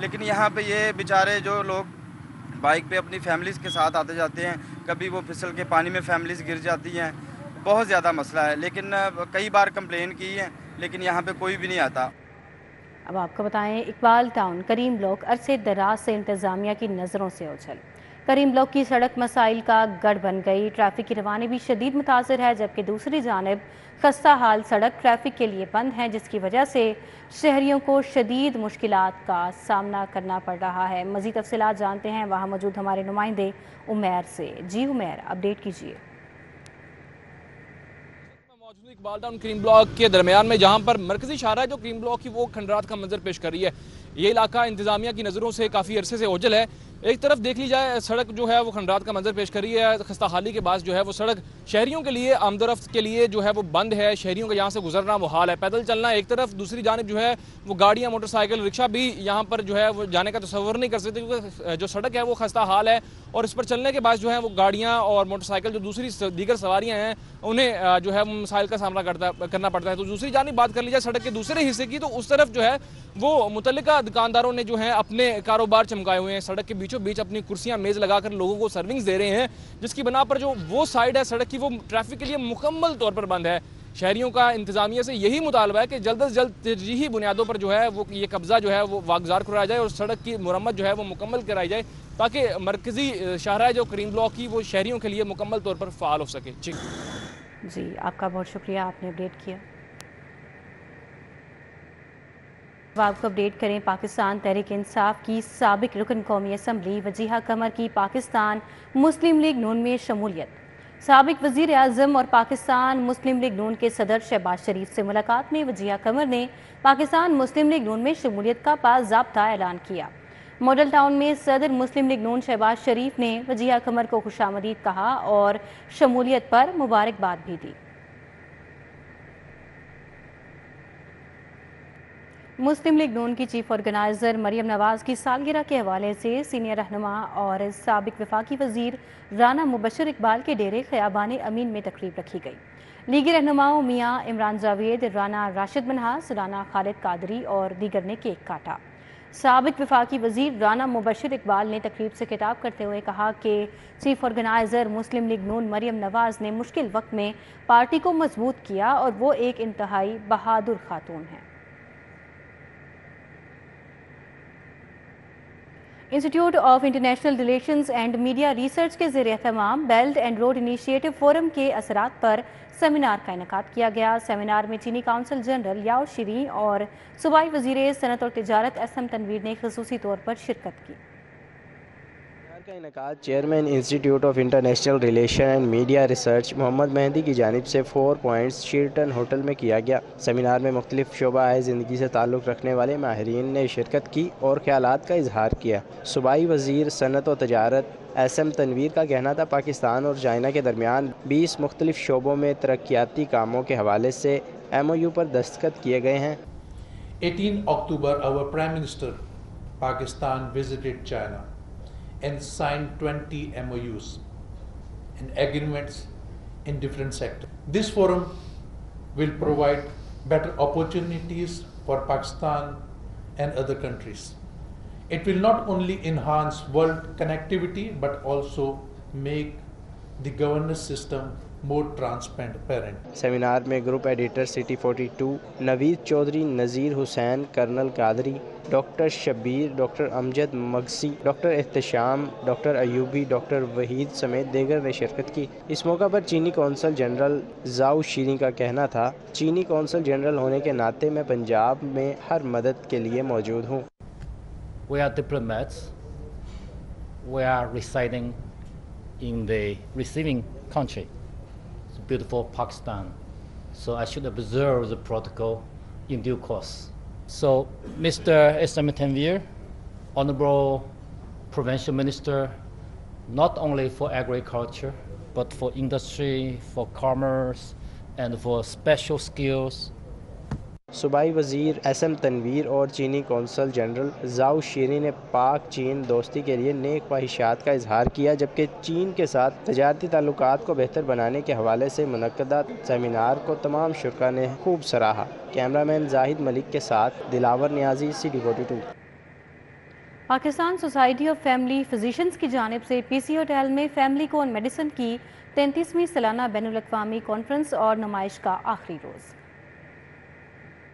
لیکن یہاں پہ یہ بیچارے جو لوگ بائک پہ اپنی فیملیز کے ساتھ آتے جاتے ہیں، کبھی وہ پھسل کے پانی میں فیملیز گر جاتی ہیں، بہت زیادہ مسئلہ ہے. لیکن کئی بار کمپلین کی ہے لیکن یہاں پہ کوئی بھی نہیں آتا. اب آپ کو بتائیں، اقبال ٹاؤن کریم بلاک عرصے دراز سے انتظامیہ کی نظروں سے اوجھل. کریم بلاک کی سڑک مسائل کا گڑھ بن گئی. ٹریفک کی روانی بھی شدید متاثر ہے، جبکہ دوسری جانب خستہ حال سڑک ٹریفک کے لیے بند ہیں، جس کی وجہ سے شہریوں کو شدید مشکلات کا سامنا کرنا پڑ رہا ہے. مزید تفصیلات جانتے ہیں وہاں موجود ہمارے نمائندے عمیر سے. جی عمیر، اپڈیٹ کیجیے. اقبال ٹاؤن کریم بلاک کے درمیان میں جہاں پر مرکزی شاہراہ ہے جو کریم بلاک کی، وہ کھنڈرات کا منظر پیش کر رہی ہے. یہ علاقہ انتظامیہ کی نظروں سے کافی عرصے سے اوجھل ہے. ایک طرف دیکھ لی جائے سڑک جو ہے وہ کھنڈرات کا منظر پیش کر رہی ہے. خستہ حالی کے بعد جو ہے وہ سڑک شہریوں کے لیے آمد و رفت کے لیے جو ہے وہ بند ہے. شہریوں کا یہاں سے گزرنا محال ہے، پیدل چلنا ایک طرف، دوسری جانب جو ہے وہ گاڑیاں، موٹر سائیکل، رکشہ بھی یہاں پر جو ہے وہ جانے کا تصور نہیں کر سکتے، کیونکہ جو سڑک ہے وہ خستہ حال ہے اور اس پر چلنے کے بعد جو ہے وہ گاڑیاں اور موٹر سائیکل جو دوسری دیگر سواریاں ہیں انہیں جو ہے وہ مسائل کا سامنا کرنا پڑتا ہے. تو دوسری جانب بات کر لی جائے سڑک کے دوسرے حصے کی، تو اس طرف جو ہے وہ متعلقہ دکانداروں نے جو ہے اپنے کاروبار چمکائے ہوئے ہیں. سڑک کے بیچوں بیچ اپنی کرسیاں میز لگا کر لوگوں کو سرونگز دے رہے ہیں، جس کی بنا پر جو وہ سائیڈ ہے سڑک کی وہ ٹریفک کے لیے مکمل طور پر بند ہے. شہریوں کا انتظامیہ سے یہی مطالبہ ہے کہ جلد از جلد ترجیحی بنیادوں پر جو ہے وہ یہ قبضہ جو ہے وہ واگزار کرایا جائے اور سڑک کی مرمت جو ہے وہ مکمل کرائی جائے، تاکہ مرکزی شاہراہ جو کریم بلاک کی وہ شہریوں کے لیے مکمل طور پر فعال ہو سکے. جی آپ کا بہت شکریہ، آپ نے اپڈیٹ کیا. آپ کو اپڈیٹ کریں، پاکستان تحریک انصاف کی سابق رکن قومی اسمبلی وجیہہ قمر کی پاکستان مسلم لیگ نون میں شمولیت. سابق وزیر اعظم اور پاکستان مسلم لیگ نون کے صدر شہباز شریف سے ملاقات میں وجیہہ قمر نے پاکستان مسلم لیگ نون میں شمولیت کا باضابطہ اعلان کیا. ماڈل ٹاؤن میں صدر مسلم لیگ نون شہباز شریف نے وجیہہ قمر کو خوش آمدید کہا اور شمولیت پر مبارکباد بھی دی. مسلم لیگ نون کی چیف آرگنائزر مریم نواز کی سالگرہ کے حوالے سے سینئر رہنما اور سابق وفاقی وزیر رانا مبشر اقبال کے ڈیرے خیابان امین میں تقریب رکھی گئی. لیگی رہنماؤں میاں عمران جاوید، رانا راشد منہاس، رانا خالد قادری اور دیگر نے کیک کاٹا. سابق وفاقی وزیر رانا مبشر اقبال نے تقریب سے خطاب کرتے ہوئے کہا کہ چیف آرگنائزر مسلم لیگ نون مریم نواز نے مشکل وقت میں پارٹی کو مضبوط کیا اور وہ ایک انتہائی بہادر خاتون ہیں. Institute of international relations and media research کے زیر اہتمام belt and road initiative forum کے اثرات پر سیمینار کا انعقاد کیا گیا. سیمینار میں چینی کونسل جنرل یاؤ شیرین اور صوبائی وزیر صنعت اور تجارت اسم تنویر نے خصوصی طور پر شرکت کی. کا انعقاد chairman institute of international relation and media research Muhammad Mehdi کی جانب سے 4 پوائنٹس شیرٹن ہوٹل میں کیا گیا. سیمینار میں مختلف شعبہ زندگی سے تعلق رکھنے والے ماہرین نے شرکت کی اور خیالات کا اظہار کیا. صوبائی وزیر صنعت و تجارت اسم تنویر کا کہنا تھا پاکستان اور چائنا کے درمیان 20 مختلف شعبوں میں ترقیاتی کاموں کے حوالے سے MOU پر دستخط کیے گئے ہیں. 18 October our Prime Minister Pakistan visited China and signed 20 MOUs and agreements in different sectors. This forum will provide better opportunities for Pakistan and other countries. It will not only enhance world connectivity but also make the governance system more transparent. Seminar میں group editor City 42 Naveed Chaudhry, Nazir Hussain, colonel Qadri, doctor Shabbir, doctor Amjad Magsi, doctor Ehtisham, doctor Ayubi, doctor Waheed سمیت دیگر نے شرکت کی. اس موقع پر چینی council general زاؤ شیرین کا کہنا تھا چینی کونسل جنرل ہونے کے ناطے میں پنجاب میں ہر مدد کے لیے موجود ہوں. We are diplomats. We are residing in the receiving country. It's beautiful Pakistan. So I should observe the protocol in due course. So Mr. Islam Tanvir, Honorable Provincial Minister, not only for agriculture, but for industry, for commerce, and for special skills. صوبائی وزیر اسم تنویر اور چینی council general زاؤ شیرین نے پاک چین دوستی کے لیے نیک خواہشات کا اظہار کیا، جبکہ چین کے ساتھ تجارتی تعلقات کو بہتر بنانے کے حوالے سے منعقدہ سیمینار کو تمام شرکاء نے خوب سراہا. کیمرہ مین زاہد ملک کے ساتھ Dilawar Niazi, City 42. Pakistan society of family physicians کی جانب سے پی سی ہوٹل میں فیملی کون میڈیسن کی 33ویں سالانہ بین الاقوامی کانفرنس اور نمائش کا آخری روز۔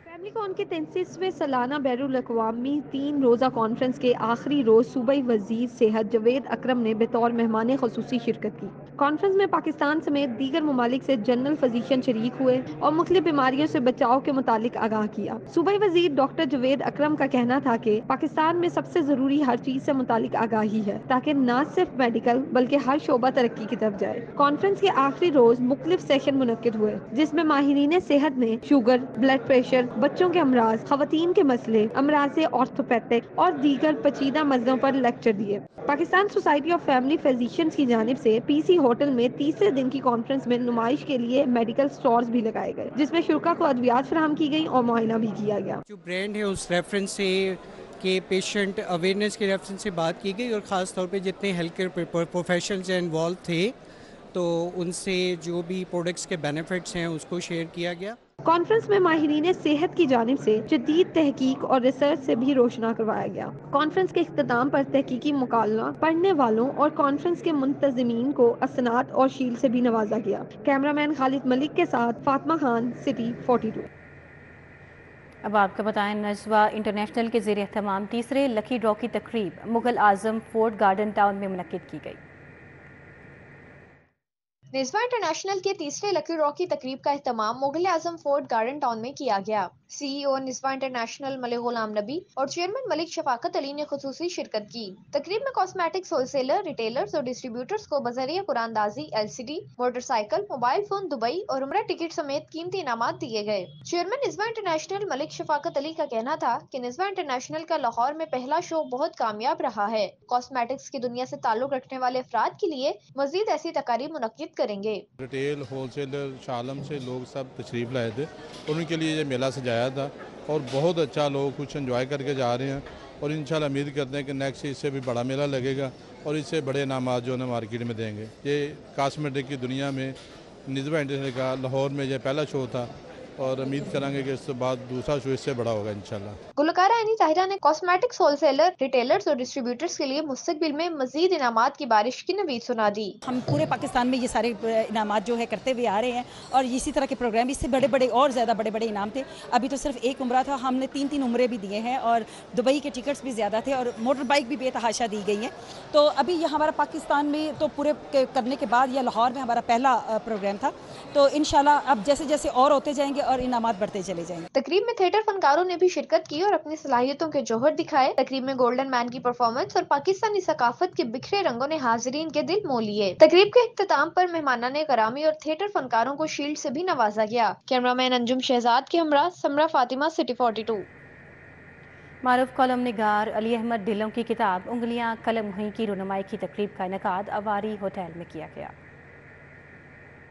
فیملی کون کے 33ویں سالانہ بین الاقوامی 3 روزہ کانفرنس کے آخری روز صوبائی وزیر صحت جاوید اکرم نے بطور مہمان خصوصی شرکت کی۔ کانفرنس میں پاکستان سمیت دیگر ممالک سے جنرل فزیشین شریک ہوئے اور مختلف بیماریوں سے بچاؤ کے متعلق آگاہ کیا۔ صوبائی وزیر ڈاکٹر جاوید اکرم کا کہنا تھا کہ پاکستان میں سب سے ضروری ہر چیز سے متعلق آگاہی ہے تاکہ نہ صرف میڈیکل بلکہ ہر شعبہ ترقی کی طرف جائے۔ کانفرنس کے آخری روز مختلف سیشن منعقد ہوئے جس میں ماہرین صحت نے شوگر، بلڈ پریشر، بچوں کے امراض، خواتین کے مسئلے، امراض آرتھوپیڈک اور دیگر پیچیدہ مسئلوں پر لیکچر دیے۔ Pakistan society of family physicians کی جانب سے پی سی ہوٹل میں تیسرے دن کی کانفرنس میں نمائش کے لیے میڈیکل سٹورز بھی لگائے گئے جس میں شرکاء کو ادویات فراہم کی گئی اور معائنہ بھی کیا گیا۔ جو برانڈ ہے اس ریفرنس سے کہ پیشنٹ اویئرنیس کے ریفرنس سے بات کی گئی اور خاص طور پہ جتنے ہیلتھ کیئر پروفیشنلز انوالو تھے تو ان سے جو بھی پروڈکٹس کے بینیفٹس ہیں اس کو شیئر کیا گیا۔ کانفرنس میں ماہرین صحت کی جانب سے جدید تحقیق اور ریسرچ سے بھی روشنا کروایا گیا۔ کانفرنس کے اختتام پر تحقیقی مکالمہ پڑھنے والوں اور کانفرنس کے منتظمین کو اسناد اور شیل سے بھی نوازا گیا۔ کیمرہ مین خالد ملک کے ساتھ فاطمہ خان، سٹی 42۔ اب آپ کو بتائیں نجوہ انٹرنیشنل کے زیر اہتمام تیسرے لکی ڈرا کی تقریب مغل اعظم فورٹ گارڈن ٹاؤن میں منعقد کی گئی۔ نجوہ انٹرنیشنل کے تیسرے لکی ڈرا کی تقریب کا اہتمام مغل اعظم فورٹ گارڈن ٹاؤن میں کیا گیا۔ سی ای او نجوہ انٹرنیشنل ملک غلام نبی اور چیئرمین ملک شفاقت علی نے خصوصی شرکت کی۔ تقریب میں کاسمیٹکس ہول سیلر، ریٹیلرز اور ڈسٹریبیوٹرز کو بذریعہ قرآن دازی L C D, motorcycle, mobile phone, Dubai اور عمرہ ٹکٹ سمیت قیمتی انعامات دیے گئے۔ چیئرمین نجوہ انٹرنیشنل ملک شفاقت علی کا کہنا تھا کہ نجوہ انٹرنیشنل کا لاہور میں پہلا شو بہت کامیاب رہا ہے۔ کاسمیٹکس کی دنیا سے تعلق رکھنے والے افراد کے لیے مزید ایسی تقاریب منعقد کریں گے۔ ریٹیل، ہول سیلر، شالم سے لوگ سب تشریف لائے تھے اور ان کے لیے یہ میلہ سجایا تھا اور بہت اچھا لوگ کچھ انجوائے کر کے جا رہے ہیں اور انشاءاللہ امید کرتے ہیں کہ نیکسٹ اس سے بھی بڑا میلہ لگے گا اور اس سے بڑے انعامات جو ہے مارکیٹ میں دیں گے۔ یہ کاسمیٹک کی دنیا میں نجوہ انٹرنیشنل کا لاہور میں یہ پہلا شو تھا اور امید کریں گے کہ اس کے بعد دوسرا شو اس سے بڑا ہوگا انشاءاللہ۔ گلوکارہ اینی طاہرہ نے کاسمیٹکس ہول سیلر، ریٹیلرز اور ڈسٹریبیوٹرز کے لیے مستقبل میں مزید انعامات کی بارش کی نوید سنا دی۔ ہم پورے پاکستان میں یہ سارے انعامات جو ہے کرتے ہوئے آ رہے ہیں اور اسی طرح کے پروگرام، اس سے بڑے اور زیادہ بڑے انعام تھے۔ ابھی تو صرف ایک عمرہ تھا، ہم نے 3 عمرے بھی دیے ہیں اور دبئی کے ٹکٹس بھی زیادہ تھے اور موٹر بائک بھی بے تحاشا دی گئی ہیں۔ تو ابھی یہ ہمارا پاکستان میں تو پورے کرنے کے بعد یہ لاہور میں ہمارا پہلا پروگرام تھا، تو انشاءاللہ اب جیسے جیسے اور ہوتے جائیں گے اور انعامات بڑھتے چلے جائیں گے۔ تقریب میں تھیٹر فنکاروں نے بھی شرکت کی اور اپنی صلاحیتوں کے جوہر دکھائے۔ تقریب میں گولڈن مین کی پرفارمنس اور پاکستانی ثقافت کے بکھرے رنگوں نے حاضرین کے دل مو لیے۔ تقریب کے اختتام پر مہمانان گرامی اور تھیٹر فنکاروں کو شیلڈ سے بھی نوازا گیا۔ کیمرہ مین انجم شہزاد کے ہمراہ سمرہ فاطمہ، سٹی 42۔ معروف کالم نگار علی احمد ڈھلوں کی کتاب انگلیاں قلم ہوئیں کی رونمائی کی تقریب کا انعقاد اواری ہوٹل میں کیا گیا۔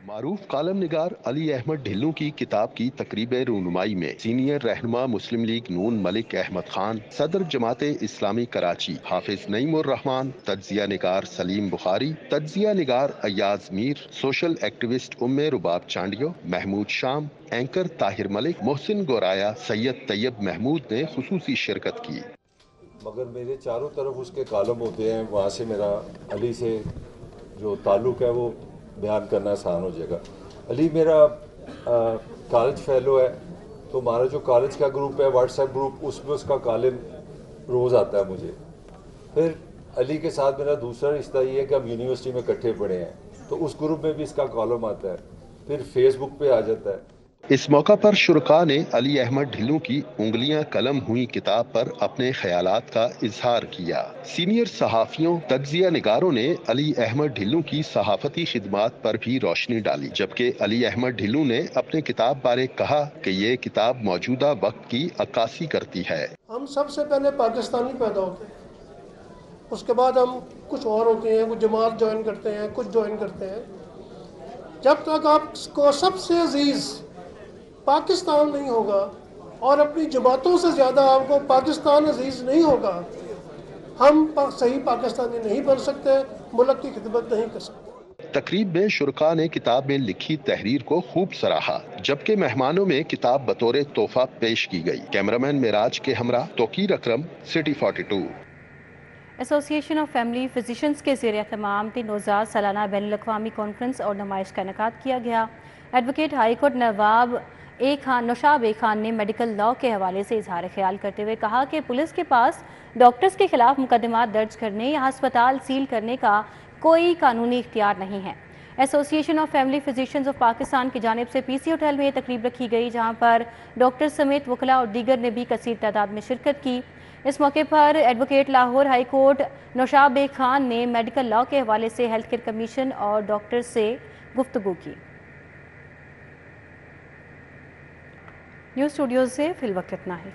معروف کالم نگار علی احمد ڈھلوں کی کتاب کی تقریب رونمائی میں سینئر رہنما مسلم لیگ نون ملک احمد خان، صدر جماعت اسلامی کراچی حافظ نعیم الرحمان، تجزیہ نگار سلیم بخاری، تجزیہ نگار ایاز میر، سوشل ایکٹیوسٹ ام رباب چانڈیو، محمود شام، اینکر طاہر ملک، محسن گورایا، سید طیب محمود نے خصوصی شرکت کی۔ مگر میرے چاروں طرف اس کے کالم ہوتے ہیں، وہاں سے میرا علی سے جو تعلق ہے وہ بیان کرنا آسان ہو جائے گا۔ علی میرا کالج فیلو ہے، تو ہمارا جو کالج کا گروپ ہے واٹس ایپ گروپ، اس میں اس کا کالم روز آتا ہے مجھے۔ پھر علی کے ساتھ میرا دوسرا رشتہ یہ ہے کہ ہم یونیورسٹی میں اکٹھے پڑھے ہیں، تو اس گروپ میں بھی اس کا کالم آتا ہے، پھر فیس بک پہ آ جاتا ہے۔ اس موقع پر شرکاء نے علی احمد ڈھلوں کی انگلیاں قلم ہوئی کتاب پر اپنے خیالات کا اظہار کیا۔ سینئر صحافیوں، تجزیہ نگاروں نے علی احمد ڈھلوں کی صحافتی خدمات پر بھی روشنی ڈالی، جبکہ علی احمد ڈھلوں نے اپنے کتاب بارے کہا کہ یہ کتاب موجودہ وقت کی عکاسی کرتی ہے۔ ہم سب سے پہلے پاکستانی پیدا ہوتے ہیں، اس کے بعد ہم کچھ اور ہوتے ہیں، کچھ جماعت جوائن کرتے ہیں، کچھ جوائن کرتے ہیں۔ جب تک آپ کو سب سے عزیز پاکستان نہیں ہوگا اور اپنی جماعتوں سے زیادہ آپ کو پاکستان عزیز نہیں ہوگا، ہم صحیح پاکستانی نہیں بن سکتے، ملک کی خدمت نہیں کر سکتے۔ تقریب میں شرکاء نے کتاب میں لکھی تحریر کو خوب سراہا، جبکہ مہمانوں میں کتاب بطور تحفہ پیش کی گئی۔ کیمرہ مین معراج کے ہمراہ Tauqeer Akram, city 42۔ Association of family physicians کے زیر اہتمام 3 روزہ سالانہ بین الاقوامی کانفرنس اور نمائش کا انعقاد کیا گیا۔ ایڈوکیٹ ہائی کورٹ نوشاب اے خان نے میڈیکل لاء کے حوالے سے اظہار خیال کرتے ہوئے کہا کہ پولیس کے پاس ڈاکٹرز کے خلاف مقدمات درج کرنے یا ہسپتال سیل کرنے کا کوئی قانونی اختیار نہیں ہے۔ Association of family physicians of Pakistan کی جانب سے پی سی ہوٹل میں یہ تقریب رکھی گئی، جہاں پر ڈاکٹر سمیت وکلاء اور دیگر نے بھی کثیر تعداد میں شرکت کی۔ اس موقع پر ایڈوکیٹ لاہور ہائی کورٹ نوشاب اے خان نے میڈیکل لاء کے حوالے سے ہیلتھ کیئر کمیشن اور ڈاکٹر سے گفتگو کی۔ نیوز اسٹوڈیو سے فی الوقت اتنا ہے۔